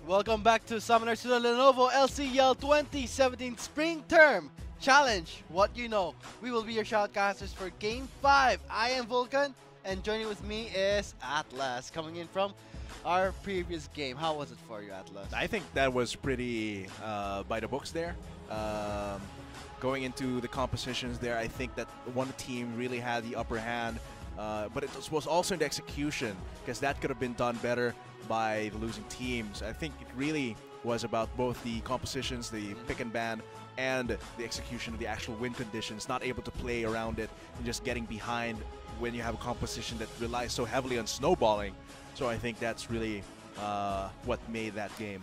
Welcome back to Summoners to the Lenovo LCL 2017 Spring Term Challenge. What you know. We will be your shoutcasters for Game 5. I am Vulcan, and joining with me is Atlas, coming in from our previous game. How was it for you, Atlas? I think that was pretty by the books there. Going into the compositions there, I think that one team really had the upper hand, but it was also in the execution, because that could have been done better by the losing teams. I think it really was about both the compositions, the pick and ban, and the execution of the actual win conditions, not able to play around it and just getting behind when you have a composition that relies so heavily on snowballing. So I think that's really what made that game.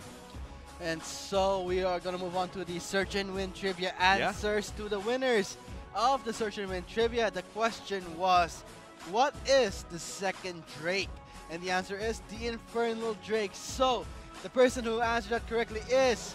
And so we are going to move on to the Search and Win Trivia answers to the winners of the Search and Win Trivia. The question was, what is the second Drake? And the answer is the Infernal Drake. So the person who answered that correctly is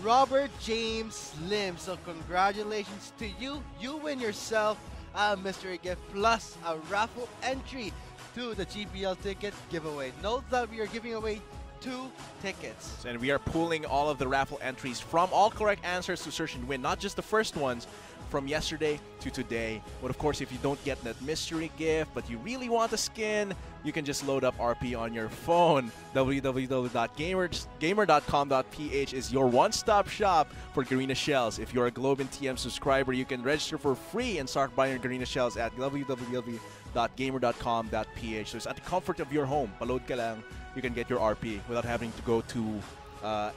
Robert James Lim. So congratulations to you. You win yourself a mystery gift plus a raffle entry to the GPL ticket giveaway. Note that we are giving away 2 tickets. And we are pulling all of the raffle entries from all correct answers to Search and Win, not just the first ones, from yesterday to today. But of course, if you don't get that mystery gift, but you really want a skin, you can just load up RP on your phone. www.gamer.com.ph is your one-stop shop for Garena shells. If you're a Globe and TM subscriber, you can register for free and start buying your Garena shells at www.gamer.com.ph. So it's at the comfort of your home. Paload ka lang, you can get your RP without having to go to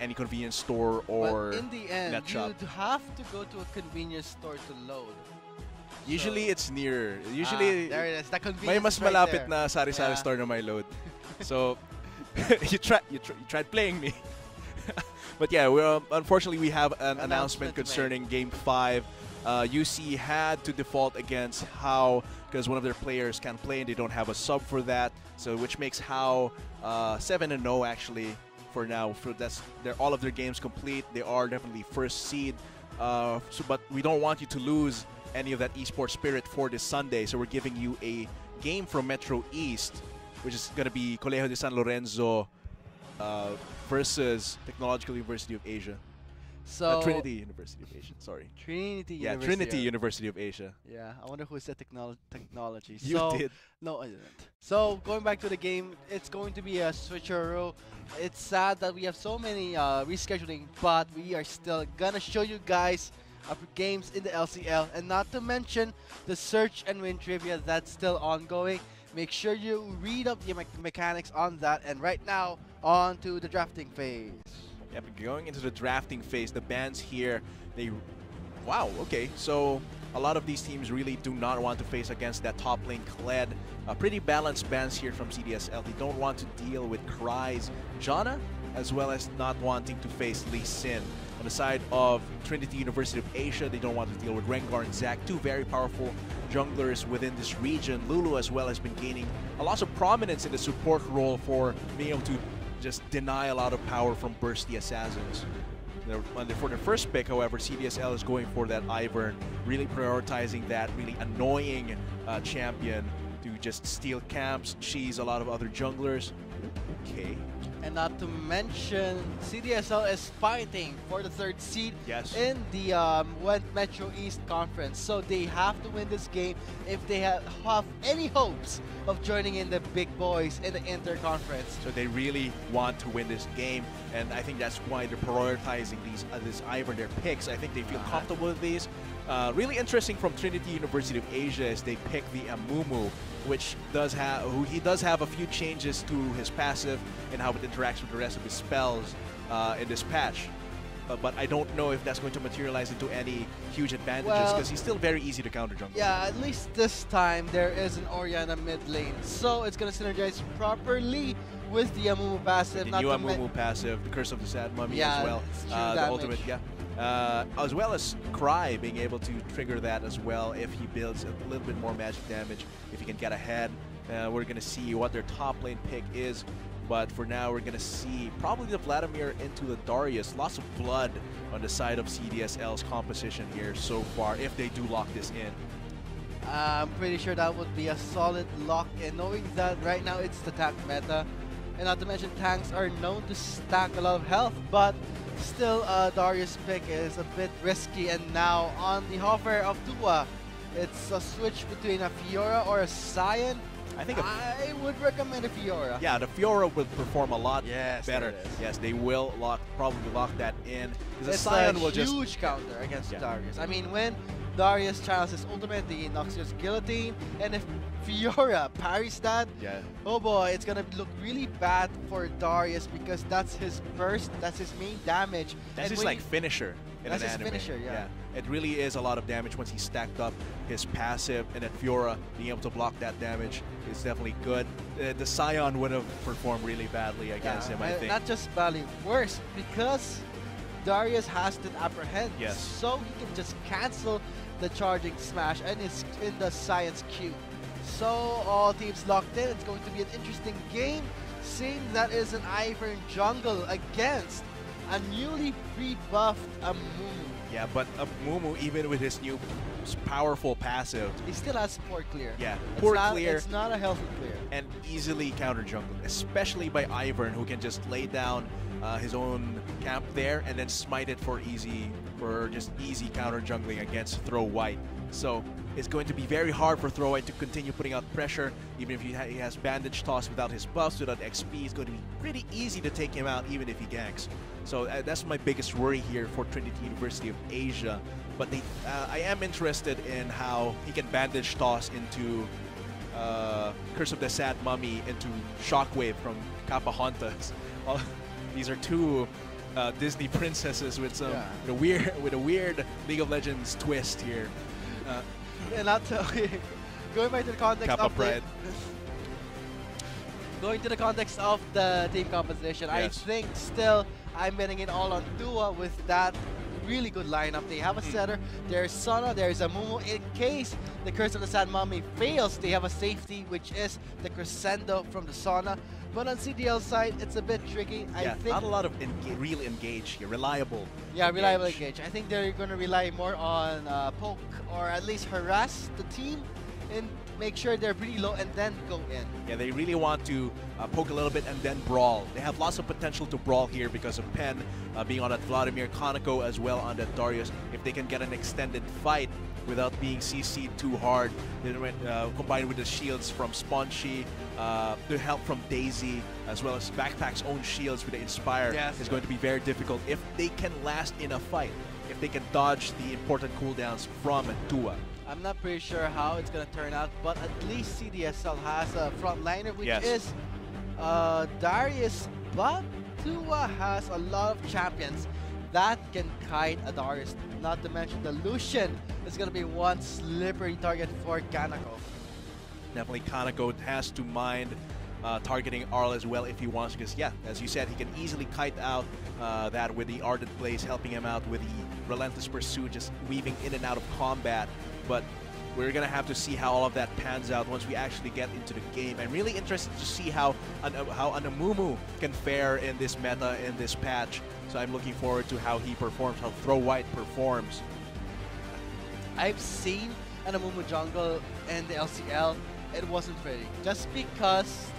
any convenience store or but in the end, net shop. you have to go to a convenience store to load. Usually it's near. Usually there it is. The convenience may mas right malapit there. na sari-sari store na may load. So you tried playing me. But yeah, unfortunately we have an announcement concerning Game 5. UC had to default against How because one of their players can't play and they don't have a sub for that. So which makes How 7-0 actually for now. They're all of their games complete. They are definitely first seed. But we don't want you to lose any of that esports spirit for this Sunday. So we're giving you a game from Metro East, which is going to be Colegio de San Lorenzo versus Technological University of Asia. So Trinity University of Asia. Sorry. Trinity Yeah, University. Trinity University of Asia. Yeah, I wonder who said technology. You did. No, I didn't. So going back to the game, it's going to be a switcheroo. It's sad that we have so many rescheduling, but we are still gonna show you guys games in the LCL, and not to mention the Search and Win Trivia that's still ongoing. Make sure you read up the mechanics on that, and right now, on to the drafting phase. Yep, going into the drafting phase, the bans here, wow, okay, so a lot of these teams really do not want to face against that top lane Kled. Pretty balanced bans here from CDSL. They don't want to deal with Cry's Janna, as well as not wanting to face Lee Sin. On the side of Trinity University of Asia, they don't want to deal with Rengar and Zac, 2 very powerful junglers within this region. Lulu as well has been gaining a lot of prominence in the support role for being able to just deny a lot of power from bursty assassins. For their first pick, however, CDSL is going for that Ivern, really prioritizing that really annoying champion to just steal camps, cheese a lot of other junglers. Okay. And not to mention, CDSL is fighting for the 3rd seed in the Metro East Conference. So they have to win this game if they have any hopes of joining in the big boys in the Inter-Conference. So they really want to win this game, and I think that's why they're prioritizing this Ivern, their picks. I think they feel comfortable with these. Really interesting from Trinity University of Asia is they pick the Amumu, which does have a few changes to his passive and how it interacts with the rest of his spells in this patch. But I don't know if that's going to materialize into any huge advantages, because he's still very easy to counter jungle. Yeah, at least this time there is an Orianna mid lane, so it's going to synergize properly with the Amumu passive. The new Amumu passive, the Curse of the Sad Mummy as well. The ultimate, as well as Cry being able to trigger that as well if he builds a little bit more magic damage, if he can get ahead. We're going to see what their top lane pick is, but for now we're going to see probably the Vladimir into the Darius. Lots of blood on the side of CDSL's composition here so far, if they do lock this in. I'm pretty sure that would be a solid lock, and knowing that right now it's the tank meta, And not to mention, tanks are known to stack a lot of health, but still, Darius' pick is a bit risky. And now on the offer of TUA, it's a switch between a Fiora or a Scion. I would recommend a Fiora. Yeah, the Fiora will perform a lot better. There it is. Yes, they will probably lock that in. It's Scion a huge counter against Darius. I mean, when Darius channels his ultimate, the Noxious Guillotine, and if Fiora parries that, oh boy, it's gonna look really bad for Darius because that's his burst, that's his main damage. That's his like finisher in an anime. Finisher, yeah. It really is a lot of damage once he stacked up his passive, and then Fiora being able to block that damage is definitely good. The Scion would have performed really badly against him, I think. Not just badly, worse, because Darius has to apprehend, so he can just cancel the charging smash and is in the Scion's queue. So all teams locked in. It's going to be an interesting game, seeing that is an Ivern jungle against a newly rebuffed Amumu. Yeah, but Amumu, even with his new powerful passive, he still has poor clear. Yeah, poor clear. It's not a healthy clear. And easily counter jungle, especially by Ivern, who can just lay down his own camp there and then smite it for just easy counter jungling against Throw White. So it's going to be very hard for Throw White to continue putting out pressure, even if he has bandage toss without his buffs, without XP. It's going to be pretty easy to take him out, even if he ganks. So that's my biggest worry here for Trinity University of Asia. But I am interested in how he can bandage toss into Curse of the Sad Mummy, into Shockwave from Kapahontas. These are two Disney princesses with some with a weird League of Legends twist here. And going back to the context Kappa of Pride. Going to the context of the team composition, I think still I'm betting it all on TUA with that really good lineup. They have a setter, there's Sona, there's Amumu. In case the Curse of the Sad Mummy fails, they have a safety, which is the Crescendo from the Sona. But on CDL side, it's a bit tricky. I think not a lot of real engage here, reliable. Yeah, reliable engage. I think they're going to rely more on poke, or at least harass the team and make sure they're pretty low and then go in. Yeah, they really want to poke a little bit and then brawl. They have lots of potential to brawl here because of Pen being on that Vladimir, Kaneko as well on that Darius. If they can get an extended fight without being CC'd too hard, combined with the shields from Spongy, the help from Daisy, as well as Backpack's own shields with the Inspire, is going to be very difficult if they can last in a fight, if they can dodge the important cooldowns from TUA. I'm not pretty sure how it's going to turn out, but at least CDSL has a frontliner, which is Darius, but TUA has a lot of champions that can kite a Darius, not to mention the Lucian is going to be one slippery target for Kaneko. Definitely Kaneko has to mind targeting Arl as well if he wants, because as you said, he can easily kite out that with the Ardent Blaze helping him out with the Relentless Pursuit, just weaving in and out of combat. But we're going to have to see how all of that pans out once we actually get into the game. I'm really interested to see how an Amumu can fare in this meta, in this patch. So I'm looking forward to how he performs, how Throw White performs. I've seen an Amumu jungle in the LCL. It wasn't pretty. Just because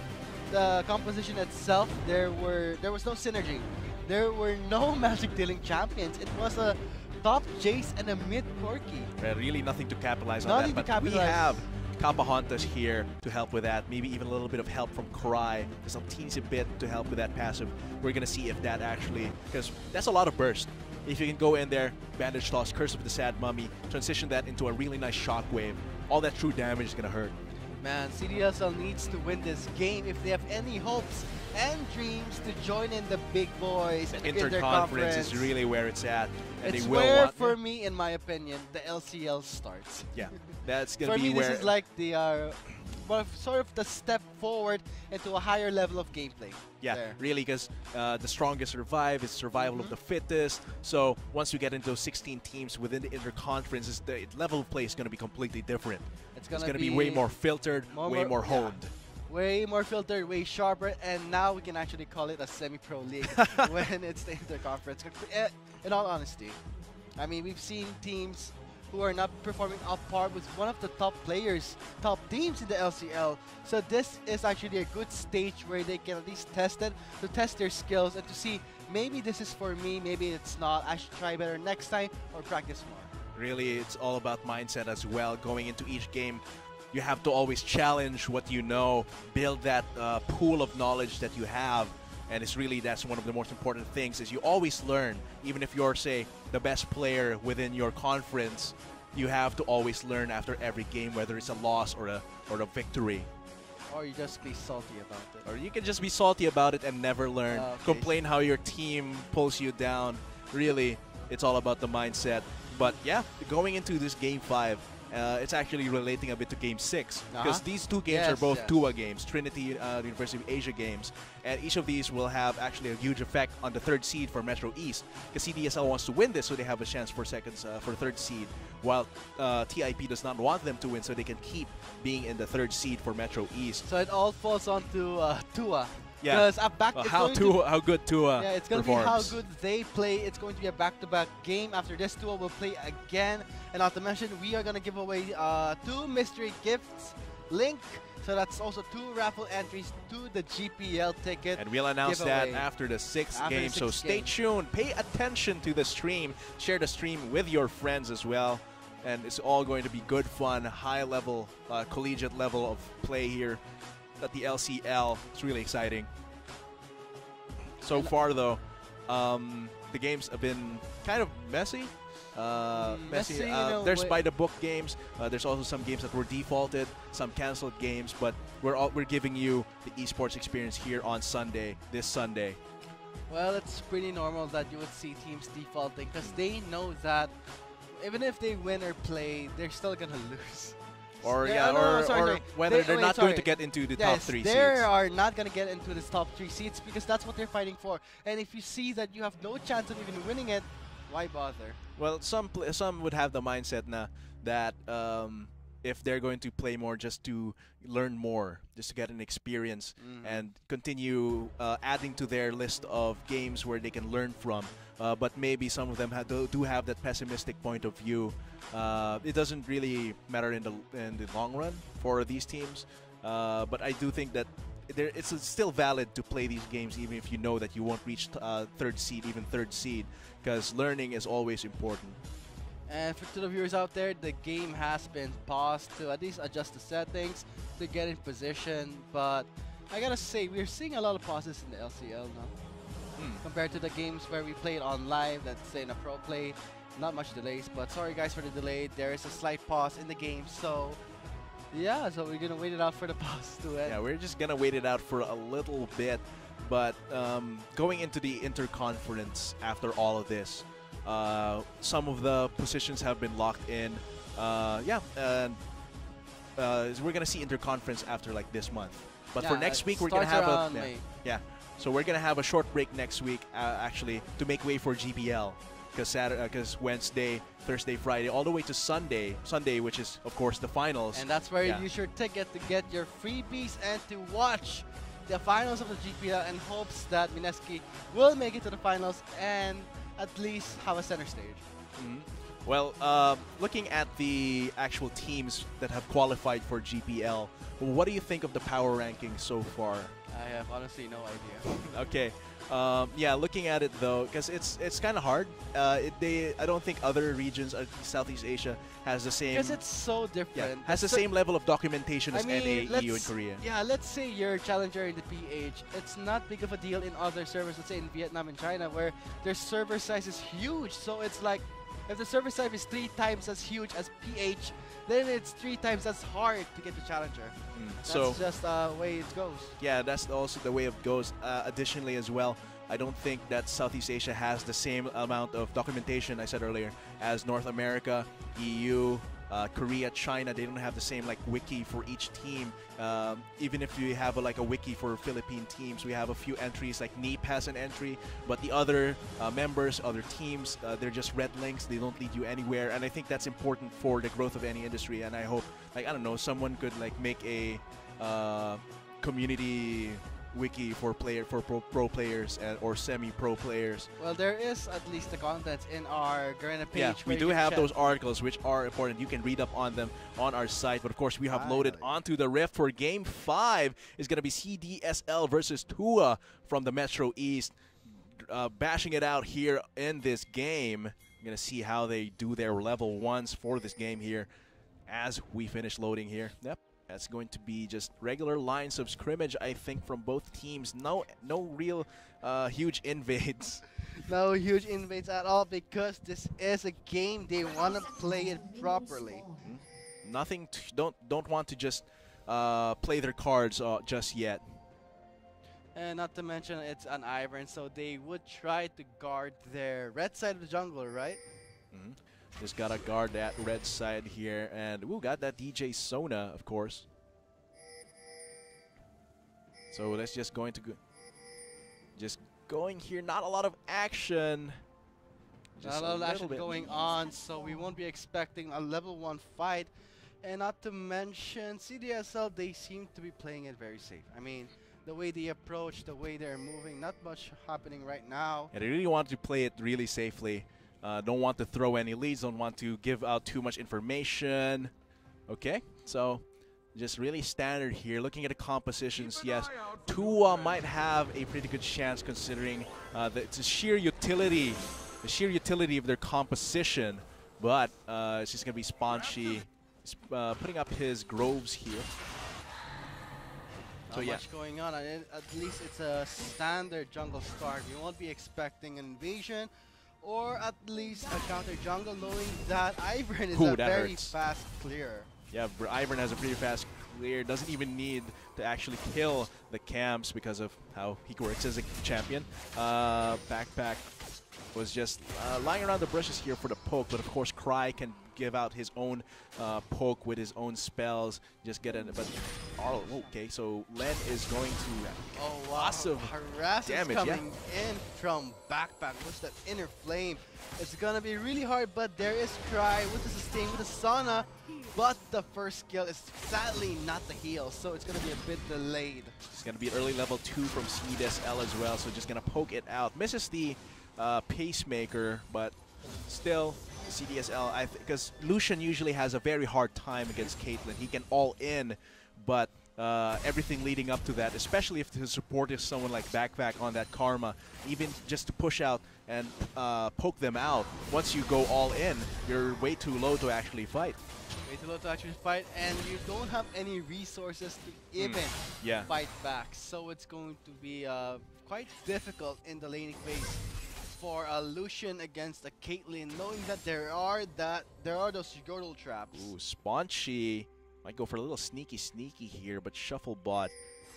the composition itself, there was no synergy. There were no magic dealing champions. It was a top Jace and a mid Corki. Really nothing to capitalize on that, but we have Kapahontas here to help with that. Maybe even a little bit of help from Cry, just a teensy bit to help with that passive. We're going to see if that actually, because that's a lot of burst. If you can go in there, Bandage Toss, Curse of the Sad Mummy, transition that into a really nice Shockwave, all that true damage is going to hurt. Man, CDSL needs to win this game if they have any hopes and dreams to join in the big boys. The interconference is really where it's at. And it's they will where, for me, in my opinion, the LCL starts. Yeah, that's going to be where... For me, where... this is like the sort of the step forward into a higher level of gameplay. Yeah, really, because the strongest survive, it's survival of the fittest. So once you get into those 16 teams within the interconference, the level of play is going to be completely different. It's going to be way more filtered, way more honed. Way more filtered, way sharper, and now we can actually call it a semi-pro league when it's the interconference. In all honesty, I mean, we've seen teams who are not performing up par with one of the top players, top teams in the LCL. So this is actually a good stage where they can at least test it, to test their skills and to see maybe this is for me, maybe it's not. I should try better next time or practice more. Really, it's all about mindset as well. Going into each game, you have to always challenge what you know, build that pool of knowledge that you have. And it's really, that's one of the most important things, is you always learn. Even if you're, say, the best player within your conference, you have to always learn after every game, whether it's a loss or a victory. Or you just be salty about it. Or you can just be salty about it and never learn. Okay. Complain how your team pulls you down. Really, it's all about the mindset. But yeah, going into this Game 5, it's actually relating a bit to Game 6. Because these two games are both TUA games, Trinity University of Asia games. And each of these will have actually a huge effect on the third seed for Metro East. Because CDSL wants to win this, so they have a chance for for third seed. While TIP does not want them to win, so they can keep being in the third seed for Metro East. So it all falls onto TUA. Yeah. How good TUA it's going to be how good they play. It's going to be a back-to-back game. After this, TUA will play again. And not to mention, we are going to give away 2 mystery gifts link. So that's also 2 raffle entries to the GPL ticket. And we'll announce that after the 6th game. So stay tuned. Pay attention to the stream. Share the stream with your friends as well. And it's all going to be good fun, high level, collegiate level of play here at the LCL. It's really exciting. So far, though, the games have been kind of messy. Messy. There's by-the-book games. There's also some games that were defaulted, some canceled games. But we're giving you the esports experience here on Sunday, this Sunday. Well, it's pretty normal that you would see teams defaulting because they know that even if they win or play, they're still gonna lose. Or whether they're not going to get into the top 3 seeds. They are not going to get into the top 3 seeds because that's what they're fighting for. And if you see that you have no chance of even winning it, why bother? Well, some would have the mindset now that if they're going to play more just to learn more, just to get an experience and continue adding to their list of games where they can learn from. But maybe some of them do have that pessimistic point of view. It doesn't really matter in the long run for these teams. But I do think that it's still valid to play these games even if you know that you won't reach third seed, because learning is always important. And to the viewers out there, the game has been paused to at least adjust the settings to get in position. But I gotta say, we're seeing a lot of pauses in the LCL now. Compared to the games where we played on live, let's say in a pro play, not much delays. But sorry guys for the delay. There is a slight pause in the game. So yeah, so we're gonna wait it out for the pause to end. Yeah, we're just gonna wait it out for a little bit. But going into the interconference after all of this, some of the positions have been locked in. And we're gonna see interconference after like this month. But for next week, we're gonna have a So we're gonna have a short break next week, actually, to make way for GPL. Because Wednesday, Thursday, Friday, all the way to Sunday, which is of course the finals. And that's where you use your ticket to get your freebies and to watch the finals of the GPL in hopes that Mineski will make it to the finals and at least have a center stage. Well, looking at the actual teams that have qualified for GPL, what do you think of the power rankings so far? I have honestly no idea. Okay. Yeah, looking at it though, because it's kind of hard. I don't think other regions of Southeast Asia has the same. Because it's so different. Has the same level of documentation as NA, EU, and Korea. Yeah, let's say you're a challenger in the PH. It's not big of a deal in other servers. Let's say in Vietnam and China, where their server size is huge. So it's like, if the server size is 3 times as huge as PH, then it's 3 times as hard to get the challenger. That's just the way it goes. Yeah, that's also the way it goes. Additionally as well, I don't think that Southeast Asia has the same amount of documentation, I said earlier, as North America, EU, Korea, China. They don't have the same like wiki for each team. Even if you have a wiki for Philippine teams, we have a few entries, like NEEP has an entry, but the other members, other teams, they're just red links. They don't lead you anywhere, and I think that's important for the growth of any industry. And I hope, like, I don't know, someone could like make a community wiki for pro players or semi-pro players. Well, there is at least the contents in our Garena page. Yeah, we do have those articles which are important. You can read up on them on our site. But of course, we have loaded onto the Rift for Game 5. It's going to be CDSL versus TUA from the Metro East. Bashing it out here in this game. I'm going to see how they do their level 1s for this game here as we finish loading here. Yep. That's going to be just regular lines of scrimmage, I think, from both teams. No real huge invades. No huge invades at all because this is a game they want to play it properly. Nothing. Don't want to just play their cards just yet. And not to mention it's an Ivern, so they would try to guard their red side of the jungle, right? Just gotta guard that red side here, and we got that DJ Sona, of course. So that's just going to go. Just going here, not a lot of action. Just not a lot of action going on, so we won't be expecting a level 1 fight. And not to mention CDSL, they seem to be playing it very safe. I mean, the way they approach, the way they're moving, not much happening right now. Yeah, they really want to play it really safely. Don't want to throw any leads, don't want to give out too much information. Okay, so just really standard here. Looking at the compositions, yes, TUA might have a pretty good chance considering the sheer utility of their composition. But it's just going to be Spanchy putting up his groves here. Not much going on, and at least it's a standard jungle start. We won't be expecting an invasion, or at least a counter jungle, knowing that Ivern is a very fast clear. Yeah, Ivern has a pretty fast clear, doesn't even need to actually kill the camps because of how he works as a champion. Backpack was just lying around the bushes here for the poke, but of course Cry can give out his own poke with his own spells. Just get in, but okay. So Len is going to lots of damage coming in from Backpack. What's that inner flame? It's gonna be really hard, but there is Cry with the sustain with the Sauna. But the first kill is sadly not the heal, so it's gonna be a bit delayed. It's gonna be early level 2 from CDSL as well, so just gonna poke it out. Misses the pacemaker, but still CDSL, because Lucian usually has a very hard time against Caitlyn. He can all in, but everything leading up to that, especially if his support is someone like Backpack on that Karma, even just to push out and poke them out, once you go all in, you're way too low to actually fight. Way too low to actually fight, and you don't have any resources to even fight back. So it's going to be quite difficult in the laning phase for a Lucian against a Caitlyn, knowing that there are those Yordle traps. Ooh, Spanchy might go for a little sneaky here, but Shufflebot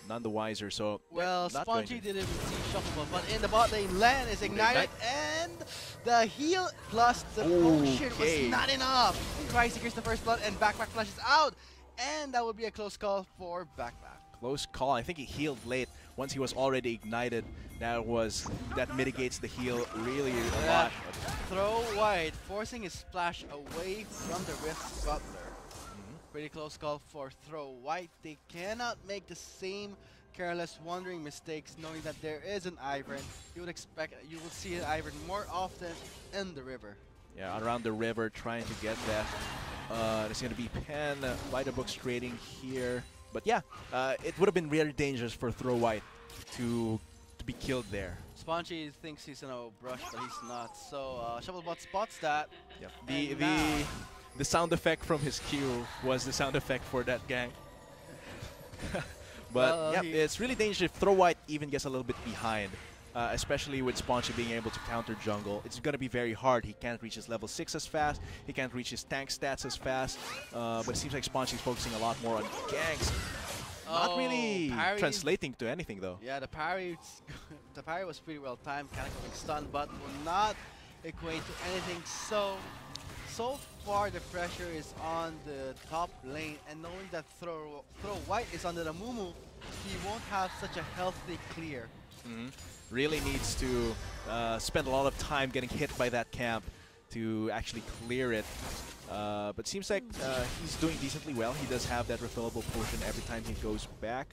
none the wiser. So well, Spanchy didn't see Shufflebot, but in the bot lane, Lan is ignited, and the heal plus the potion was not enough. Cry secures the first blood, and Backpack flashes out, and that would be a close call for Backpack. Close call. I think he healed late. Once he was already ignited, that mitigates the heal really a lot. Throw wide, forcing his splash away from the Rift Butler. Pretty close call for Throw White. They cannot make the same careless, wandering mistakes, knowing that there is an Ivern. You will see an Ivern more often in the river. Yeah, around the river, trying to get that. There's going to be Pen by the books trading here. But yeah, it would have been very dangerous for Throw White to be killed there. Spanchy thinks he's in a brush, but he's not. So Shufflebot spots that. Yep. The sound effect from his Q was the sound effect for that gang. But yeah, it's really dangerous if Throw White even gets a little bit behind, especially with Spanchy being able to counter jungle. It's going to be very hard. He can't reach his level 6 as fast. He can't reach his tank stats as fast. But it seems like Spanchy's focusing a lot more on ganks. Not really translating to anything though. Yeah, the parry was pretty well timed, kind of going stun, but will not equate to anything. So far the pressure is on the top lane, and knowing that Throw White is under the Mumu, he won't have such a healthy clear. Really needs to spend a lot of time getting hit by that camp to actually clear it. But seems like he's doing decently well. He does have that refillable potion every time he goes back.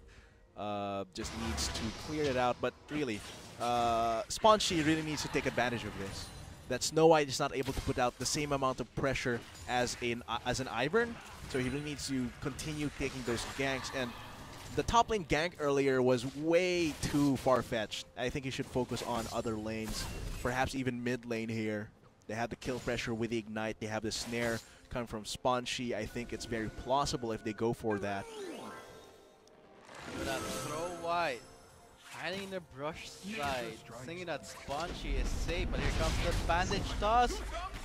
just needs to clear it out. But really, Sponchi really needs to take advantage of this. That Snow White is not able to put out the same amount of pressure as an Ivern, so he really needs to continue taking those ganks. And the top lane gank earlier was way too far-fetched. I think he should focus on other lanes, perhaps even mid lane here. They have the kill pressure with the Ignite. They have the snare coming from Sponchi. I think it's very plausible if they go for that. With that throw White, hiding in the brush side, thinking that Sponchi is safe, but here comes the bandage toss.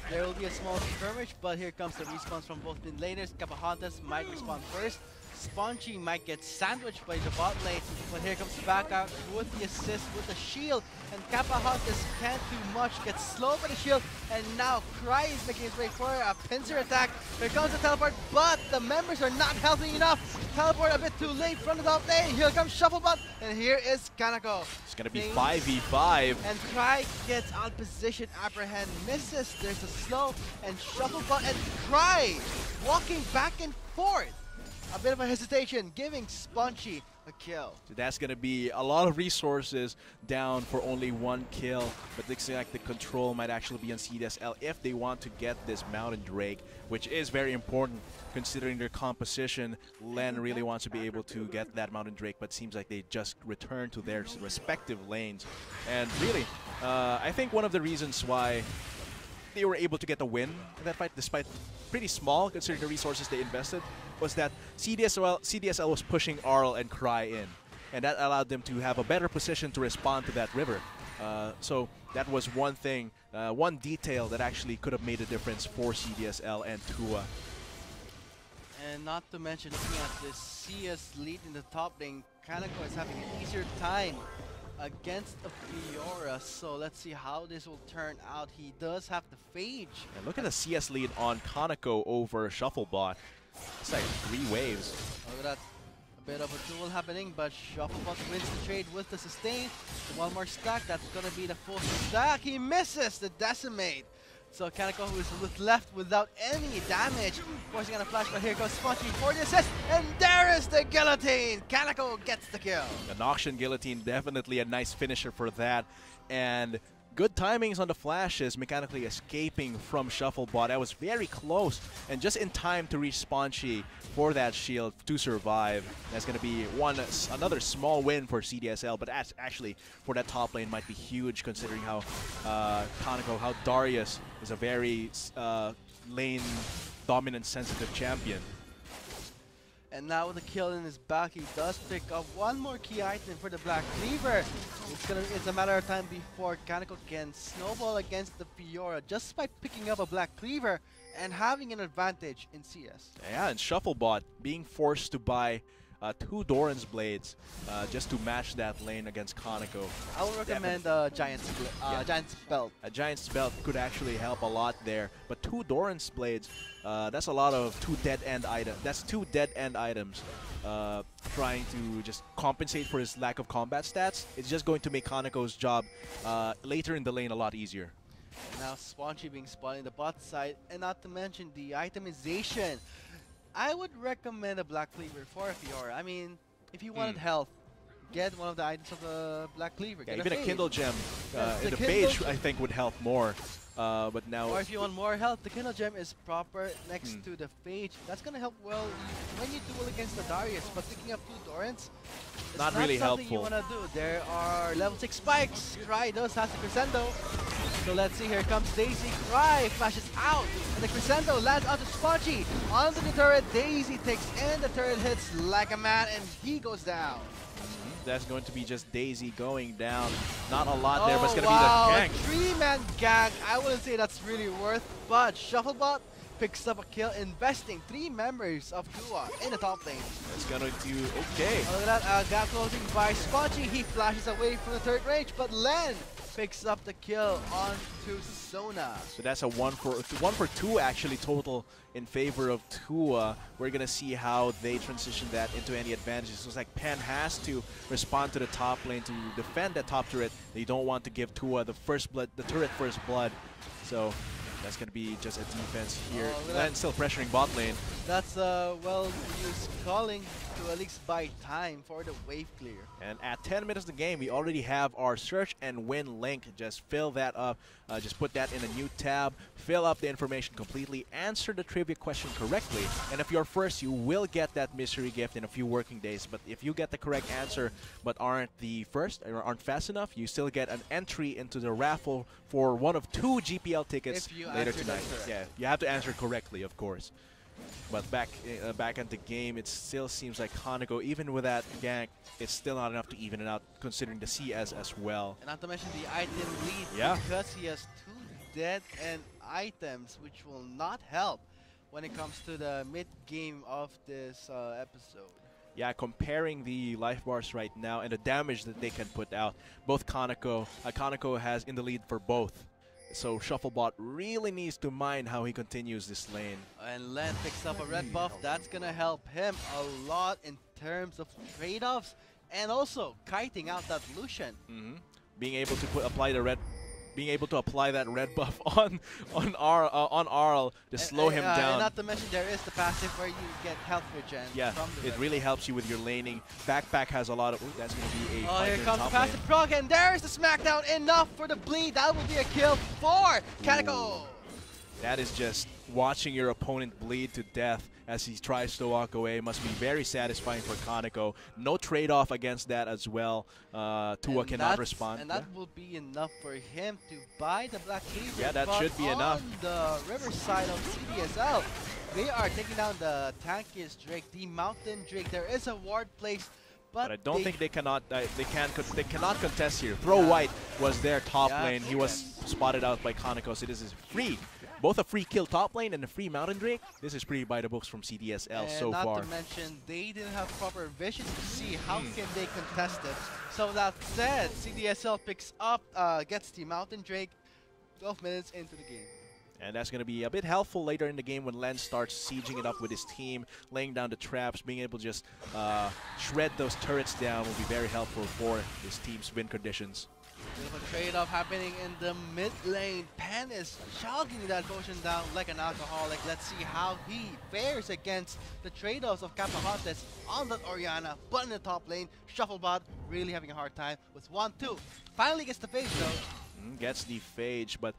There will be a small skirmish, but here comes the response from both mid laners. Capahantas might respond first. Sponchi might get sandwiched by the bot lane, but here comes back out with the assist with the shield, and Capahantas can't do much, gets slowed by the shield, and now Cry is making his way for a pincer attack. Here comes the teleport, but the members are not helping enough. Teleport a bit too late from the top lane. Here comes Shufflebot, and here is Kaneko. It's gonna be 5v5. And Cry gets out position, apprehend, misses. There's a slow, and Shufflebot and Cry walking back and forth. A bit of a hesitation, giving Sponchi a kill. So that's going to be a lot of resources down for only one kill, but looks like the control might actually be on CDSL if they want to get this Mountain Drake, which is very important considering their composition. Len really wants to be able to get that Mountain Drake, but seems like they just returned to their respective lanes. And really, I think one of the reasons why they were able to get the win in that fight, despite pretty small considering the resources they invested, was that CDSL was pushing Arl and Cry in, and that allowed them to have a better position to respond to that river. So that was one thing, one detail that actually could have made a difference for CDSL and TUA. And not to mention, looking at the CS lead in the top lane, Kaneko is having an easier time against a Fiora, so let's see how this will turn out. He does have the Phage. And look at the CS lead on Kaneko over Shufflebot. It's like 3 waves. Look at that. A bit of a duel happening, but Shufflebot wins the trade with the sustain. One more stack, that's gonna be the full stack. He misses the decimate. So Kaneko, who is left without any damage, forcing on a flash, but here goes Sponchi for the assist, and there is the guillotine! Kaneko gets the kill. The Noxian Guillotine, definitely a nice finisher for that. And good timings on the flashes, mechanically escaping from Shufflebot. That was very close, and just in time to reach Sponchi for that shield to survive. That's going to be another small win for CDSL, but actually for that top lane might be huge considering how Kaneko, how Darius is a very lane dominant sensitive champion. And now with the kill in his back, he does pick up one more key item for the Black Cleaver. It's a matter of time before Kaneko can snowball against the Fiora just by picking up a Black Cleaver and having an advantage in CS. Yeah, and Shufflebot being forced to buy 2 Doran's Blades just to match that lane against Kaneko. I would recommend Giant's Belt. A Giant's Belt could actually help a lot there, but 2 Doran's Blades, that's a lot of 2 dead end items. That's 2 dead end items. Trying to just compensate for his lack of combat stats. It's just going to make Kaneko's job later in the lane a lot easier. And now Sponchi being spotted in the bot side, and not to mention the itemization. I would recommend a Black Cleaver for a Fiora. I mean, if you wanted health, get one of the items of the Black Cleaver. Yeah, even a Kindle Gem in the Phage, I think, would help more. But now, or if you want more health, the Kindle Gem is proper next to the Phage. That's gonna help well when you duel against the Darius. But picking up 2 Dorans, it's not really something helpful. You wanna do. There are level 6 spikes. Cry does have the Crescendo. So let's see. Here comes Daisy. Cry flashes out, and the Crescendo lands onto Sponchi. Onto the turret, Daisy takes in. The turret hits like a man, and he goes down. That's going to be just Daisy going down. Not a lot there, but it's going to be the gank. 3-man gank. I wouldn't say that's really worth, but Shufflebot picks up a kill, investing 3 members of TUA in the top lane. That's going to do okay. Look at that, gap closing by Sponchi. He flashes away from the third range, but Len picks up the kill onto Sona. So that's a 1 for 2 actually total in favor of TUA. We're gonna see how they transition that into any advantages. So it's like Pan has to respond to the top lane to defend that top turret. They don't want to give TUA the turret first blood. So that's gonna be just a defense here. Len still pressuring bot lane. That's a well-used calling to at least buy time for the wave clear. And at 10 minutes of the game, we already have our search and win link. Just fill that up. Just put that in a new tab. Fill up the information completely. Answer the trivia question correctly. And if you're first, you will get that mystery gift in a few working days. But if you get the correct answer but aren't the first or aren't fast enough, you still get an entry into the raffle for one of 2 GPL tickets later tonight. Yeah, you have to answer correctly, of course. But back at the game, it still seems like Hanako, even with that gank, it's still not enough to even it out, considering the CS as well. And not to mention the item lead, because he has 2 dead end items, which will not help when it comes to the mid-game of this episode. Yeah, comparing the life bars right now and the damage that they can put out, both Kaneko has in the lead for both. So Shufflebot really needs to mind how he continues this lane. And Len picks up a red buff. That's going to help him a lot in terms of trade-offs and also kiting out that Lucian. Being able to apply that red buff on Arl to slow him down. And not to mention there is the passive where you get health regen. Yeah, from the it really helps you with your laning. Backpack has a lot of. Ooh, that's going to be a. Oh, here comes the passive proc, and there's the smackdown. Enough for the bleed. That will be a kill for Kaneko. That is just watching your opponent bleed to death as he tries to walk away. Must be very satisfying for Kaneko. No trade-off against that as well. TUA cannot respond. And that will be enough for him to buy the Black Cleaver. Yeah, that should be enough. On the river side of CDSL, they are taking down the tankiest Drake, the Mountain Drake. There is a ward placed, but I don't think they cannot. They cannot contest here. Throw White was their top lane. He was spotted out by Kaneko, so this is free. Both a free kill top lane and a free Mountain Drake. This is pretty by the books from CDSL so far. Not to mention, they didn't have proper vision to see how can they contest it. So that said, CDSL picks up, gets the Mountain Drake 12 minutes into the game. And that's going to be a bit helpful later in the game when Len starts sieging it up with his team, laying down the traps, being able to just shred those turrets down will be very helpful for his team's win conditions. Bit of a trade-off happening in the mid lane. Pan is chugging that potion down like an alcoholic. Let's see how he fares against the trade-offs of Kapahontas on that Orianna. But in the top lane, Shufflebot really having a hard time with 1-2. Finally gets the phage though. Gets the phage, but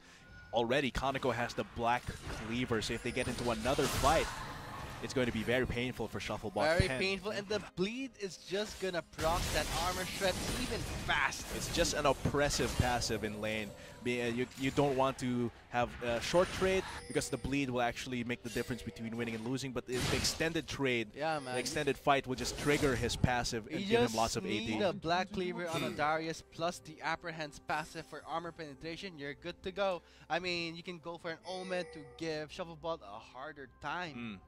already Kaneko has the Black Cleaver, so if they get into another fight, it's going to be very painful for Shufflebot. Very painful, and the bleed is just gonna proc that armor shred even fast. It's just an oppressive passive in lane. You don't want to have a short trade because the bleed will actually make the difference between winning and losing, but the extended trade, the extended fight will just trigger his passive and give him lots of AD. You need a Black Cleaver on a Darius plus the Apprehends passive for armor penetration. You're good to go. I mean, you can go for an Omen to give Shufflebot a harder time.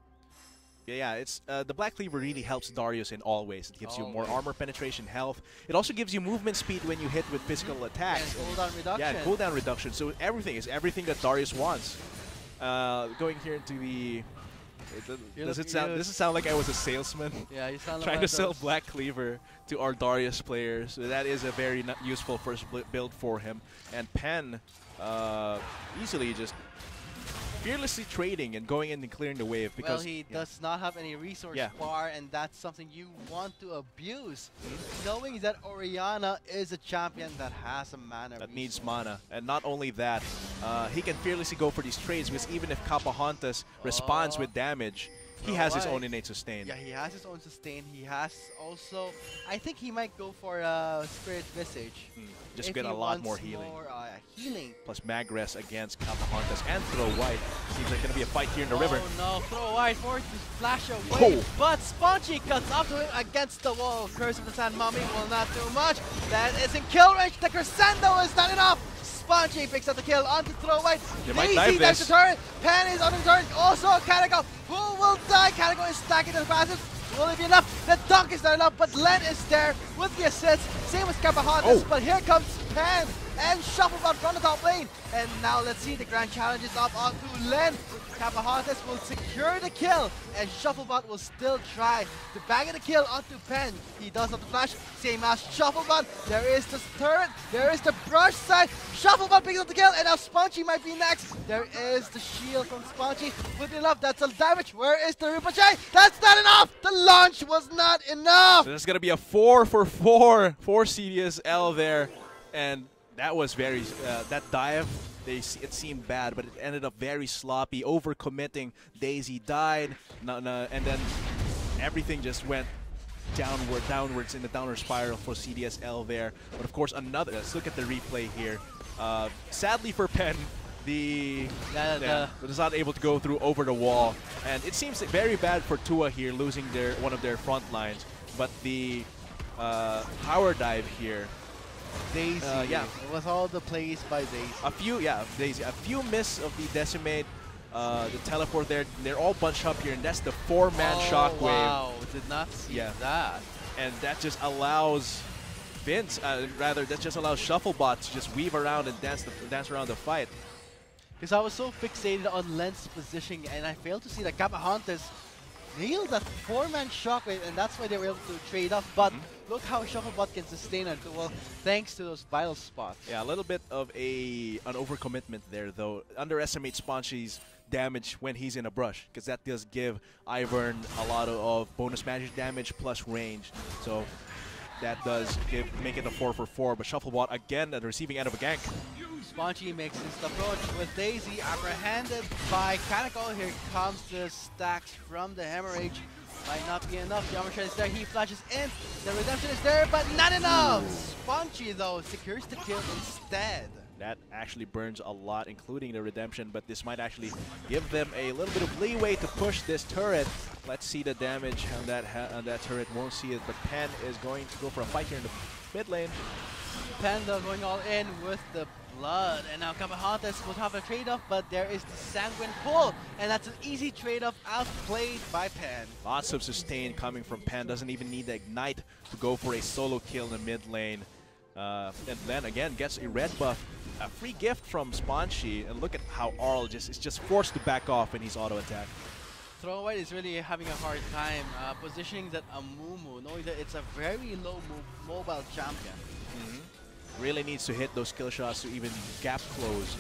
Yeah, it's the Black Cleaver really helps Darius in all ways. It gives you more armor penetration, health. It also gives you movement speed when you hit with physical attacks. And cooldown reduction. Yeah, cooldown reduction. So everything is everything that Darius wants. Going here into the... Does it sound like I was a salesman? Yeah, you sound like trying to sell Black Cleaver to our Darius players. So that is a very useful first build for him. And Pen easily just fearlessly trading and going in and clearing the wave because he does not have any resource bar, and that's something you want to abuse. Knowing that Orianna is a champion that has a mana that needs mana, and not only that, he can fearlessly go for these trades because even if Kapahontas responds with damage, he has his own innate sustain. Yeah, he has his own sustain. He has also, I think he might go for Spirit Visage. Just get a lot more healing. Healing. Plus Magres against Kapahontas and Throw White. Seems like going to be a fight here in the river. Oh no, Throw White forced to flash away. But Spongy cuts up to him against the wall. Curse of the Sand Mummy will not do much. That is in kill range. The Crescendo is not enough. Spongy picks up the kill onto Throw White. Lazy dives the turret. Pan is on the turret. Also Kaneko, who will die. Kaneko is stacking the passive. Will it be enough? The dunk is not enough, but Len is there with the assist. Same as Kapahontas, but here comes Pan and Shufflebot from the top lane. And now let's see the grand challenge is up onto Len. Kapahontas will secure the kill, and Shufflebot will still try to bang the kill onto Pen. He does have the flash, same as Shufflebot. There is the turret, there is the brush side. Shufflebot picks up the kill, and now Spongy might be next. There is the shield from Spongy. With enough, that's a damage. Where is the Ricochet? That's not enough! The launch was not enough! So there's going to be a 4 for 4 for CDSL there, and that was very, that dive, it seemed bad, but it ended up very sloppy, overcommitting. Daisy died, and then everything just went downwards in the downward spiral for CDSL there. But of course, let's look at the replay here. Sadly for Pen, was not able to go through over the wall, and it seems very bad for TUA here, losing one of their front lines. But the power dive here, Daisy, yeah, it was all the plays by Daisy. Daisy. A few miss of the decimate, the teleport there. They're all bunched up here, and that's the 4-man shockwave. Wow, did not see that. And that just allows that just allows Shufflebot to just weave around and dance around the fight. Because I was so fixated on Len's positioning, and I failed to see that Kapahontas nailed that 4-man shockwave, and that's why they were able to trade off. But look how Shufflebot can sustain it, well, thanks to those vital spots. Yeah, a little bit of an overcommitment there, though. Underestimate Spongy's damage when he's in a brush, because that does give Ivern a lot of bonus magic damage plus range. So that does make it a 4 for 4. But Shufflebot again at the receiving end of a gank. Spongy makes his approach with Daisy apprehended by Kaneko. Here comes the stacks from the Hemorrhage. Might not be enough. The armor shred is there. He flashes in. The redemption is there, but not enough. Spongy, though, secures the kill instead. That actually burns a lot, including the redemption, but this might actually give them a little bit of leeway to push this turret. Let's see the damage on that turret. Won't see it, but Pen is going to go for a fight here in the mid lane. Pen, though, going all in with the blood, and now Kapahontas will have a trade-off, but there is the Sanguine pull, and that's an easy trade-off outplayed by Pen. Lots of sustain coming from Pen. Doesn't even need the ignite to go for a solo kill in the mid lane. And then again gets a red buff. A free gift from Spongy, and look at how Arl is just forced to back off when he's auto attack. Throwaway is really having a hard time positioning that Amumu, knowing that it's a very low mobile champion. Really needs to hit those kill shots to even gap close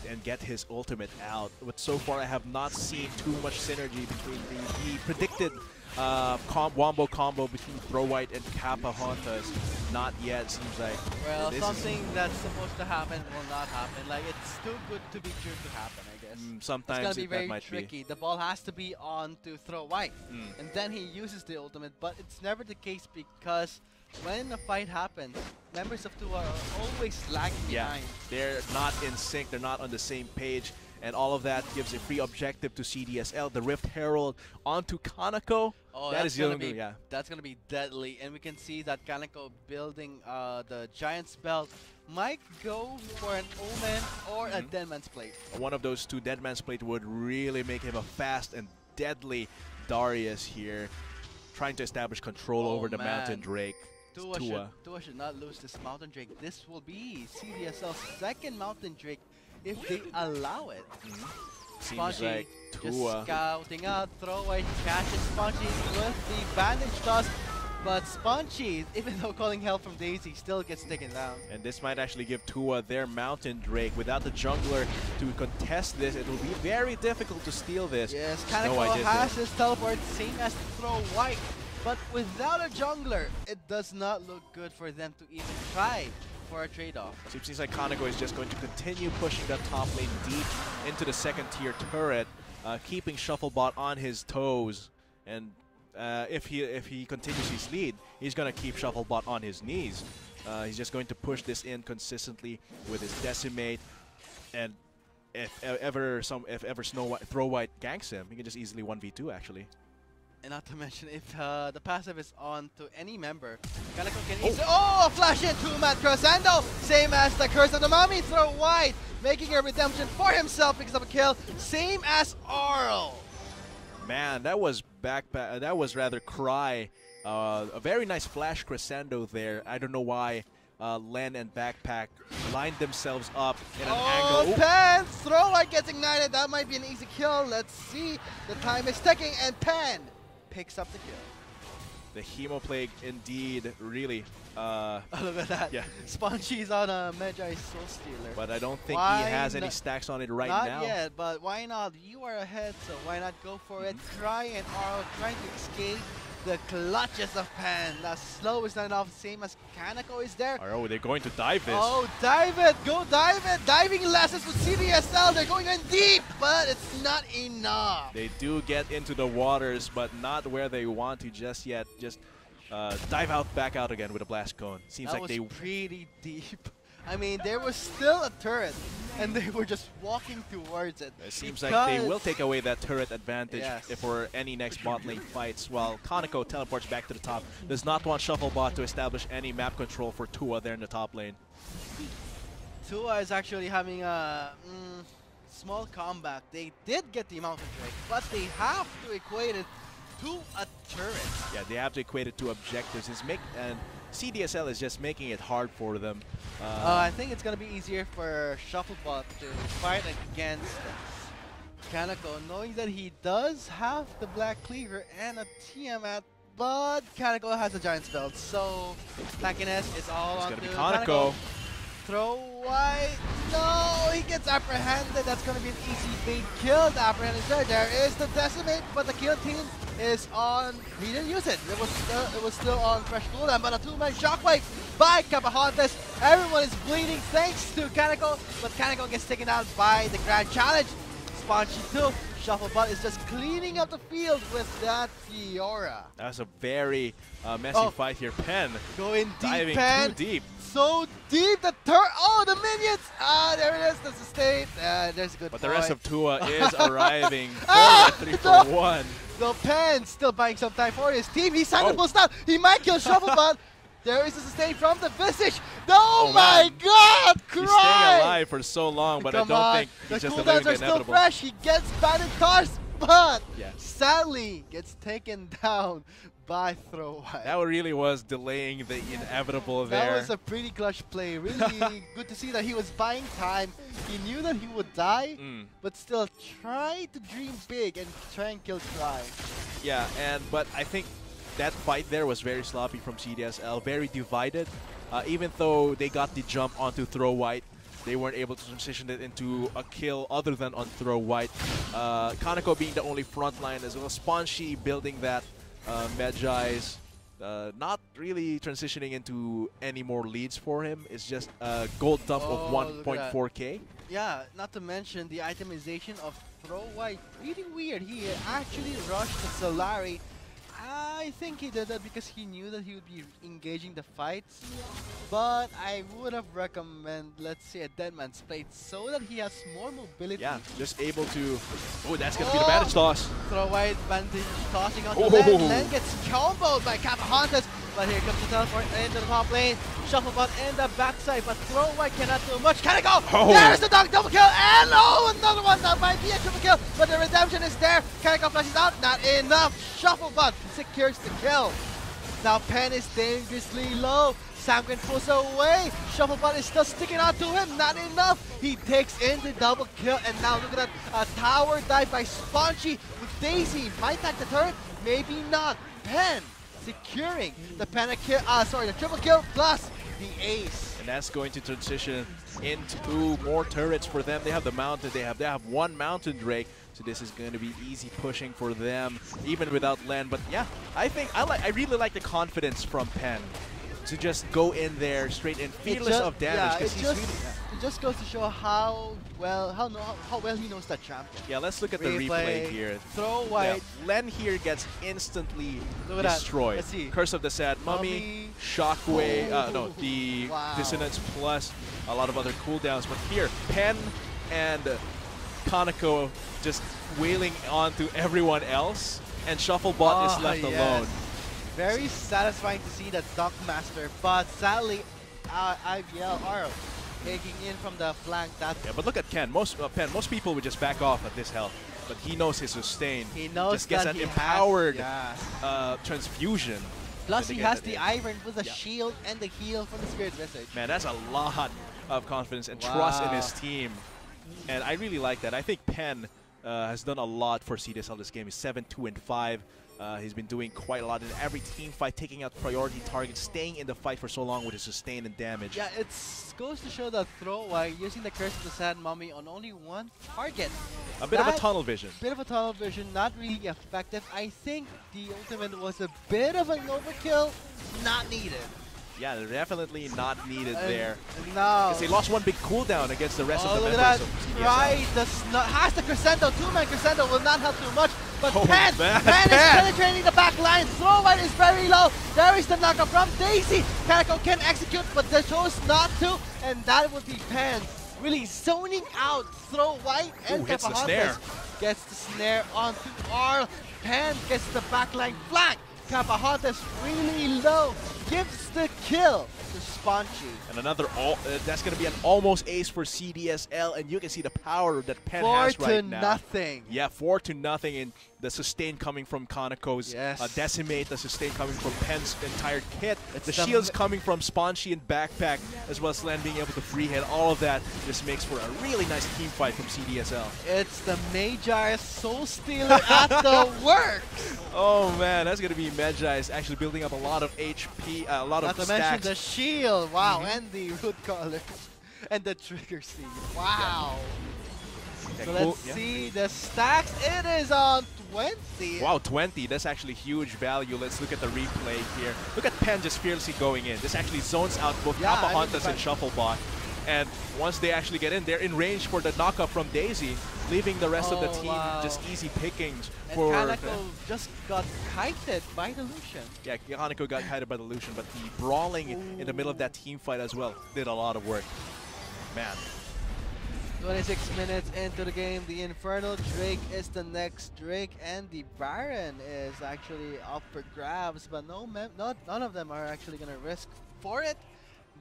and get his ultimate out. But so far I have not seen too much synergy between the predicted wombo combo between Throwwhite and Kapahontas. Not yet, seems like. Well, something that's supposed to happen will not happen. Like, it's too good to be true to happen, I guess. Sometimes it's gonna be very might tricky. The ball has to be on to Throwwhite, and then he uses the ultimate, but it's never the case because when a fight happens, members of TUA are always lagging behind. They're not in sync, they're not on the same page, and all of that gives a free objective to CDSL. The Rift Herald onto Kaneko. Oh, that's gonna be deadly, and we can see that Kaneko building the Giant's Belt might go for an Omen or a Deadman's Plate. One of those two, Deadman's Plate, would really make him a fast and deadly Darius here, trying to establish control over the Mountain Drake. TUA should not lose this Mountain Drake. This will be CDSL's second Mountain Drake if they allow it. Seems like just TUA scouting out, Throwaway catches Spongy with the bandage toss, but Spongy, even though calling help from Daisy, still gets taken down. And this might actually give TUA their Mountain Drake. Without the jungler to contest this, it will be very difficult to steal this. Yes, Kaneko has his teleport, same as Throwwhite. But without a jungler, it does not look good for them to even try for a trade-off. So it seems like Kaneko is just going to continue pushing that top lane deep into the second tier turret, keeping Shufflebot on his toes. And if he continues his lead, he's going to keep Shufflebot on his knees. He's just going to push this in consistently with his Decimate, and if ever Throwwhite ganks him, he can just easily 1v2 actually. And not to mention, if the passive is on to any member, Kaneko can easily— a flash in, 2-man crescendo! Same as the Curse of the Mummy, Throwwhite making a redemption for himself because of a kill, same as Arl. Man, that was that was rather cry. A very nice flash crescendo there. I don't know why Len and Backpack lined themselves up in an Oh, angle. Pan! Throw light gets ignited. That might be an easy kill. Let's see. The time is ticking, and Pan picks up the kill. The Hemoplague indeed really. Oh, look at that. Yeah. Spongy's on a Magi Soul Stealer. But I don't think Why he has any not- stacks on it right not now. Not yet, but why not? You are ahead, so why not go for it? Cry and Arrow trying to escape the clutches of Pan. The slow is not enough, same as Kaneko is there. Oh, they're going to dive this. Oh, dive it! Go dive it! Diving lessons with CDSL. They're going in deep, but it's not enough. They do get into the waters, but not where they want to just yet. Just dive out, back out again with a blast cone. Seems That like was they pretty deep. I mean, there was still a turret, and they were just walking towards it. It seems like they will take away that turret advantage if for any next bot lane fights, while Kaneko teleports back to the top. Does not want Shufflebot to establish any map control for TUA there in the top lane. TUA is actually having a small comeback. They did get the Mountain Drake, but they have to equate it to a turret. Yeah, they have to equate it to objectives. And CDSL is just making it hard for them. I think it's going to be easier for Shufflebot to fight against Kaneko, knowing that he does have the Black Cleaver and a Tiamat, but Kaneko has a Giant Spell, so tankiness is all on It's going to be Kaneko. Throw wide. No, he gets apprehended. That's going to be an easy bait kill. The apprehend is there. There is the decimate, but the kill team is on. He didn't use it. It was still on fresh cooldown, but a two-man shockwave by Capahontas. Everyone is bleeding thanks to Kaneko, but Kaneko gets taken out by the Grand Challenge. Spongy too. Shufflebot is just cleaning up the field with that Fiora. That's a very messy fight here. Pen going deep, diving Pen. too deep. So deep, the turret. Oh, the minions! Ah, there it is. The sustain. There's a good. But the rest of TUA is arriving. 3 for 1. The Pen still buying some time for his team. He's trying to pull stop. He might kill Shufflebot. There is a sustain from the Visage. No, my God! Cry! He's staying alive for so long, but Come I don't on. think he's the just cooldowns delivering are the still inevitable. fresh. He gets banded cars, but Yeah. sadly gets taken down by Throwwide. That really was delaying the inevitable there. That was a pretty clutch play. Really good to see that he was buying time. He knew that he would die, but still try to dream big and try and kill Cry. Yeah, but I think that fight there was very sloppy from CDSL, very divided. Even though they got the jump onto Throw White, they weren't able to transition it into a kill other than on Throw White. Kaneko being the only front line as well. Spongy building that Magi's, not really transitioning into any more leads for him. It's just a gold dump of 1.4k. Yeah, not to mention the itemization of Throw White. Really weird. He actually rushed the Solari. I think he did that because he knew that he would be engaging the fights. But I would have recommended, let's say, a Dead Man's Plate so that he has more mobility. Yeah, just able to... Oh, that's going to be the bandage toss. Throw White bandage tossing onto Len. Len gets comboed by Capahontas. But here comes the teleport into the top lane. Shufflebot in the backside, but Throw White cannot do much. Can it go? There's the dog double kill, and another one. That might be a triple kill, but the redemption is there. Kaneko flashes out, not enough. Shufflebot secures the kill. Now Pen is dangerously low. Samgren pulls away. Shufflebot is still sticking out to him, not enough. He takes in the double kill, and now look at that, a tower dive by Spongy with Daisy. Might tag the turret, maybe not. Pen securing the the triple kill plus the ace. And that's going to transition into more turrets for them. They have the mountain, they have one mountain Drake, so this is going to be easy pushing for them, even without Len. But yeah, I really like the confidence from Pen to just go in there straight in, fearless of damage. Yeah, it just goes to show how well he knows that champion. Yeah, let's look at the replay here. Throw White. Yeah, Len here gets instantly Look at destroyed. Let's see. Curse of the Sad Mummy, Shockwave, the Dissonance plus a lot of other cooldowns. But here, Pen and Kaneko just wailing onto everyone else, and Shufflebot is left alone. Very satisfying to see that Duck Master, but sadly, IVL Arrow taking in from the flank. Yeah, but look at Ken. Most people would just back off at this health, but he knows his sustain. He knows just gets that empowered transfusion. Plus he has the iron with the shield and the heal from the Spirit Visage. Man, that's a lot of confidence and trust in his team. And I really like that. I think Pen has done a lot for CDSL this game. He's 7-2-5. He's been doing quite a lot in every team fight, taking out priority targets, staying in the fight for so long with his sustain and damage. Yeah, it goes to show that Throw-White using the Curse of the Sad Mummy on only one target. A bit of a tunnel vision. Bit of a tunnel vision, not really effective. I think the ultimate was a bit of an overkill, not needed. Yeah, they're definitely not needed there. No. Because they lost one big cooldown against the rest of the members of CDSL. Right, has the Crescendo, two-man Crescendo will not help too much. But Pen is penetrating the back line. Throw-White is very low. There is the knockup from Daisy. Kaneko can execute, but they chose not to. And that would be Pen really zoning out Throw-White. And hits the snare. Gets the snare onto Arl. Pen gets the backline flank. Kapahontas really low. Gives the kill to Spanchy. And another, that's going to be an almost ace for CDSL, and you can see the power that Pen has right now. 4-0. Yeah, 4-0, and the sustain coming from Kaneko's Decimate, the sustain coming from Pen's entire kit, the shields coming from Spanchy and Backpack, as well as Slen being able to free hit. All of that just makes for a really nice team fight from CDSL. It's the Magi Soul Stealer at the works. Oh man, that's going to be Magi's actually building up a lot of HP, a lot of stacks. Not to mention the shield, wow, and the root colors, and the trigger seed, wow. Yeah, So let's see the stacks. It is on 20. Wow, 20. That's actually huge value. Let's look at the replay here. Look at Pen just fearlessly going in. This actually zones out both Kapahontas and Shufflebot. And once they actually get in, they're in range for the knockup from Daisy, leaving the rest of the team just easy pickings. And Kaneko just got kited by the Lucian. Yeah, Kaneko got kited by the Lucian, but the brawling in the middle of that team fight as well did a lot of work. Man. 26 minutes into the game, the Infernal Drake is the next Drake, and the Baron is actually up for grabs, but none of them are actually going to risk for it.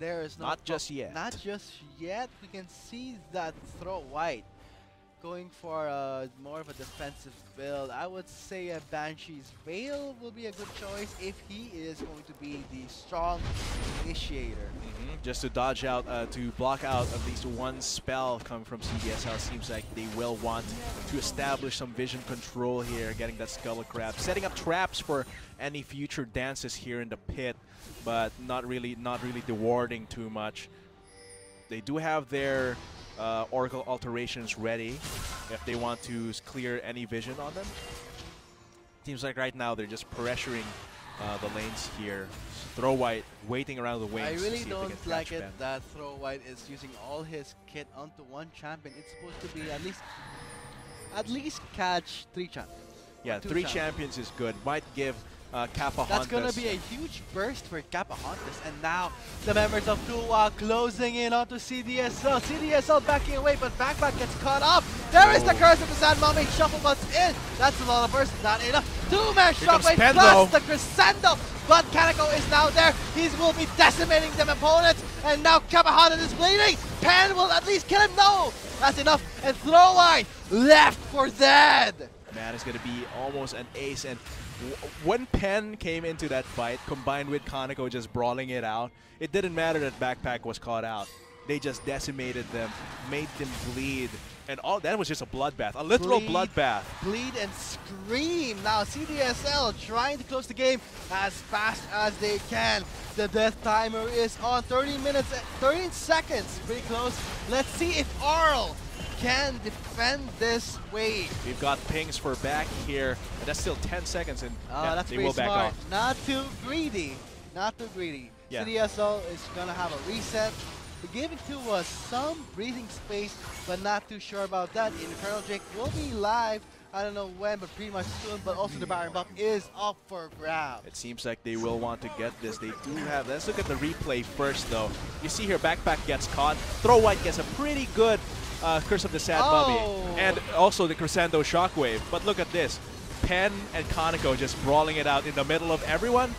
There is not just yet. Not just yet. We can see that Throw-White going for more of a defensive build. I would say a Banshee's Veil will be a good choice if he is going to be the strong initiator. Just to dodge out, to block out at least one spell coming from CDSL. Seems like they will want to establish some vision control here, getting that Skull Crab, setting up traps for any future dances here in the pit, but not really dewarding too much. They do have their Oracle alterations ready if they want to clear any vision on them. Seems like right now they're just pressuring the lanes here. Throw-White waiting around the wings. I really don't like it that Throw-White is using all his kit onto one champion. It's supposed to be at least catch 3 champions. Yeah, 3 champions is good. Might give Kapahontas. That's going to be a huge burst for Kapahontas. And now the members of TUA closing in onto CDSL. CDSL backing away, but Backpack gets caught up. There is the Curse of the Sand Mummy. Shufflebot's in. That's a lot of burst. Not enough. 2-man Shockwave plus the Crescendo. But Kaneko is now there. He will be decimating them opponents. And now Kapahontas is bleeding. Pen will at least kill him. No, that's enough. And Throw-White left for dead. Man, it's going to be almost an ace. And when Pen came into that fight, combined with Kaneko just brawling it out, it didn't matter that Backpack was caught out. They just decimated them, made them bleed, and all that was just a bloodbath, a literal bloodbath. Bleed and scream. Now CDSL trying to close the game as fast as they can. The death timer is on 30 minutes, 13 seconds, pretty close. Let's see if Arl can defend this wave. We've got pings for back here, and that's still 10 seconds, and that's they will back off. Not too greedy. Not too greedy. Yeah. CDSL is going to have a reset. We're giving TUA some breathing space, but not too sure about that. Infernal Drake will be live. I don't know when, but pretty much soon. But also the Baron buff is up for grabs. It seems like they will want to get this. They do have. Let's look at the replay first, though. You see here, Backpack gets caught. Throw-White gets a pretty good Curse of the Sad Mummy, and also the Crescendo Shockwave. But look at this. Pen and Kaneko just brawling it out in the middle of everyone.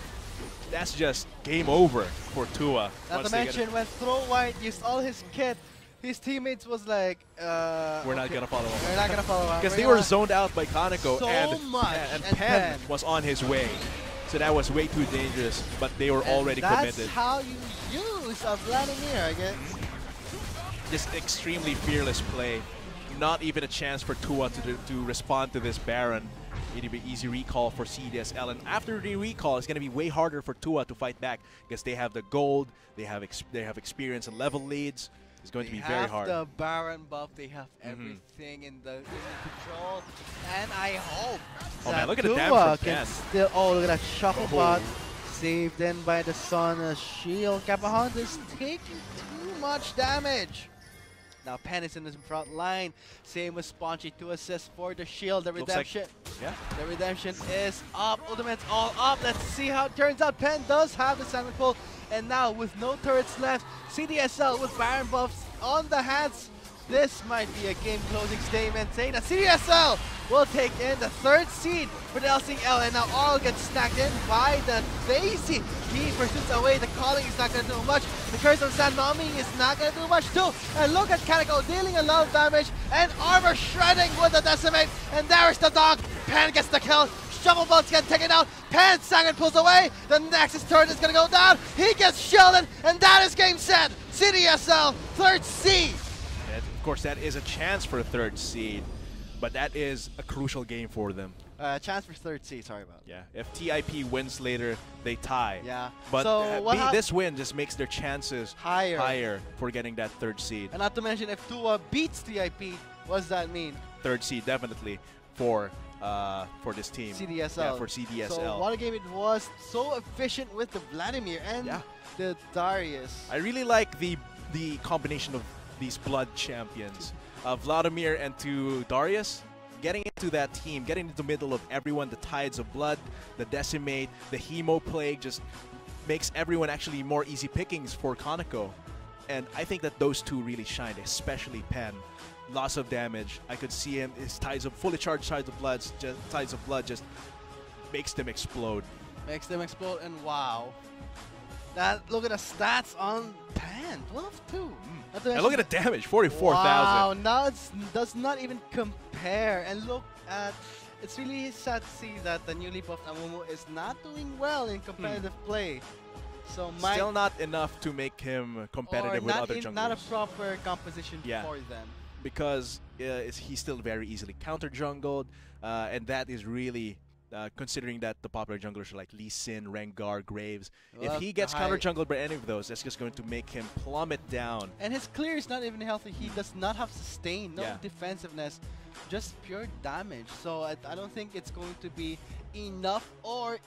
That's just game over for TUA. Not to mention, when Throw-White used all his kit, his teammates was like, we're not gonna follow up. We're not gonna follow up. Because they were zoned out by Kaneko, and Pen was on his way. So that was way too dangerous, but they were already committed. That's how you use a Vladimir, I guess. Just extremely fearless play. Not even a chance for TUA to respond to this Baron. It'll be easy recall for CDSL, and after the recall, it's going to be way harder for TUA to fight back because they have the gold, they have experience and level leads. It's going to be very hard. They have the Baron buff, they have everything in the control, and I hope that look at the TUA damage from can Ken. still. Oh, look at that shuffle bot, saved in by the Sun shield. Kapahon is taking too much damage. Now Pen is in the front line. Same with Spongy, 2 assists for the shield. The redemption. The redemption is up. Ultimate's all up. Let's see how it turns out. Pen does have the Salmon Pull. And now with no turrets left, CDSL with Baron buffs on the hands. This might be a game-closing statement saying that CDSL will take in the 3rd seed for the LCL, and now all gets snagged in by the Daisy. He pursues away. The calling is not going to do much. The Curse of Sanmami is not going to do much too. And look at Kaneko dealing a lot of damage and armor shredding with the Decimate. And there's the dog. Pan gets the kill. Shovel Bolts get taken out. Pan Sangan pulls away. The Nexus turret is going to go down. He gets shielded, and that is game set. CDSL 3rd seed. Of course, that is a chance for a 3rd seed, but that is a crucial game for them. Chance for 3rd seed, sorry about. Yeah, if TIP wins later, they tie. Yeah. But so this win just makes their chances higher for getting that 3rd seed. And not to mention, if TUA beats TIP, what does that mean? 3rd seed definitely for this team. CDSL. Yeah, for CDSL. So what a game it was. So efficient with the Vladimir and the Darius. I really like the combination of these blood champions. Vladimir and to Darius, getting into that team, getting into the middle of everyone, the Tides of Blood, the Decimate, the Hemo Plague just makes everyone actually more easy pickings for Kaneko. And I think that those two really shined, especially Pen. Lots of damage. I could see him, his fully charged Tides of Blood just makes them explode. Makes them explode, and wow. Look at the stats on Pan, 12-2. And look at the damage, 44,000. Wow, now it does not even compare. And look at, it's really sad to see that the newly buffed Amumu is not doing well in competitive play. So still not enough to make him competitive with other junglers. Not a proper composition for them. Because he's still very easily counter-jungled, and that is really considering that the popular junglers are like Lee Sin, Rengar, Graves. If he gets counter-jungled by any of those, that's just going to make him plummet down. And his clear is not even healthy. He does not have sustain, no defensiveness, just pure damage. So I don't think it's going to be enough, or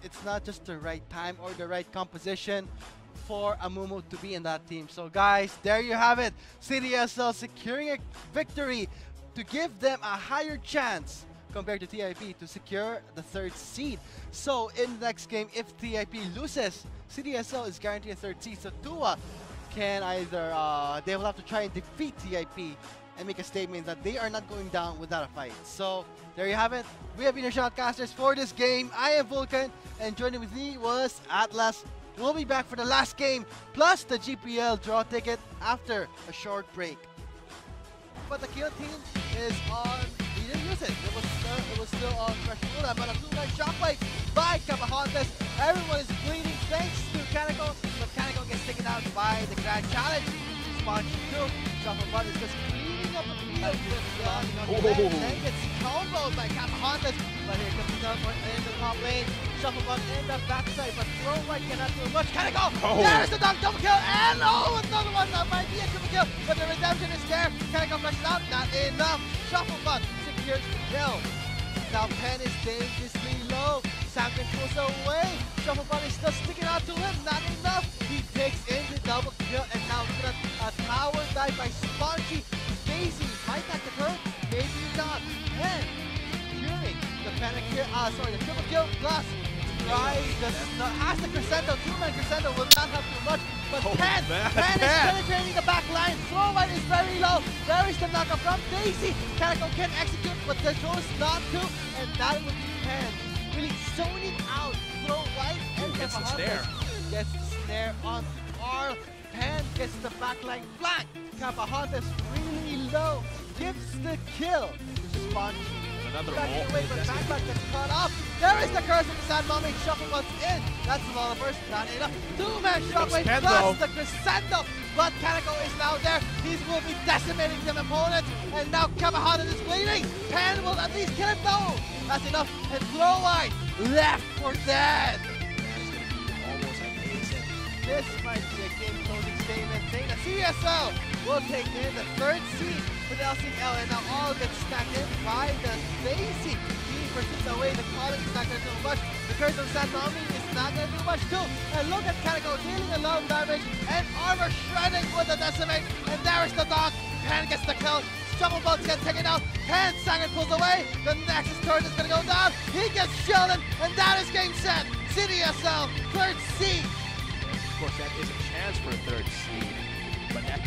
it's not just the right time or the right composition for Amumu to be in that team. So guys, there you have it. CDSL securing a victory to give them a higher chance compared to TIP to secure the 3rd seed. So in the next game, if TIP loses, CDSL is guaranteed a 3rd seed. So TUA can either, they will have to try and defeat TIP and make a statement that they are not going down without a fight. So there you have it. We have been your shoutcasters for this game. I am Vulcan, and joining with me was Atlas. We'll be back for the last game, plus the GPL draw ticket after a short break. But the kill team is on. We didn't use it. It was still on Freshula, but a 2-man shockwave by Kapahontas. Everyone is bleeding thanks to Kaneko, but Kaneko gets taken out by the Grand Challenge. Sponge 2. Shuffle Bud is just cleaning up the field with then gets comboed by Kapahontas. But here comes the teleport in the top lane. Shuffle Bud in the backside, but Throw White cannot do much. Kaneko! There's the dunk, double kill, and another one. That might be a triple kill, but the redemption is there. Kaneko flashes out, not enough. Shuffle Bud secures the kill. Now Pen is dangerously low. Samkin pulls away. Shuffle Bud is still sticking out to him, not enough. He takes in the double kill, and now look at a tower dive by Spongy. Daisy might not get hurt, maybe not. Pen securing the panic kill, the triple kill plus has the Crescendo, 2-man Crescendo will not have too much, but Pen is penetrating the back line. Throw White is very low. There is the knockup from Daisy. Kaneko can execute, but the chose not to, and that would be Pen really zoning out Throw White, and gets the snare. Gets the snare on R. Pen gets the backline flank. Kapahontas really low, gives the kill to Spongy. Another away, but backpack gets caught up. There is the curse of the Sand Mommy. Shuffle once in. That's the Lola first. Not enough. Two-man shockwave plus the crescendo. But Kaneko is now there. He will be decimating some opponents. And now Kamahana is bleeding. Pan will at least kill him though. That's enough. And Glowlight left for dead. Almost amazing. This might be a game closing statement. The CDSL will take in the third seed for the LCL, and now all gets stacked in by the Daisy. He pursues away. The calling is not going to do much. The curse of Sanmami is not going to do much too. And look at Kaneko dealing a lot of damage and armor shredding with the decimate. And there is the dog. Pan gets the kill. Shovel Boats get taken out. Pan Sagan pulls away. The Nexus turret is going to go down. He gets shielded, and that is game set. CDSL, third seed. Of course, that is a chance for a third seed, but that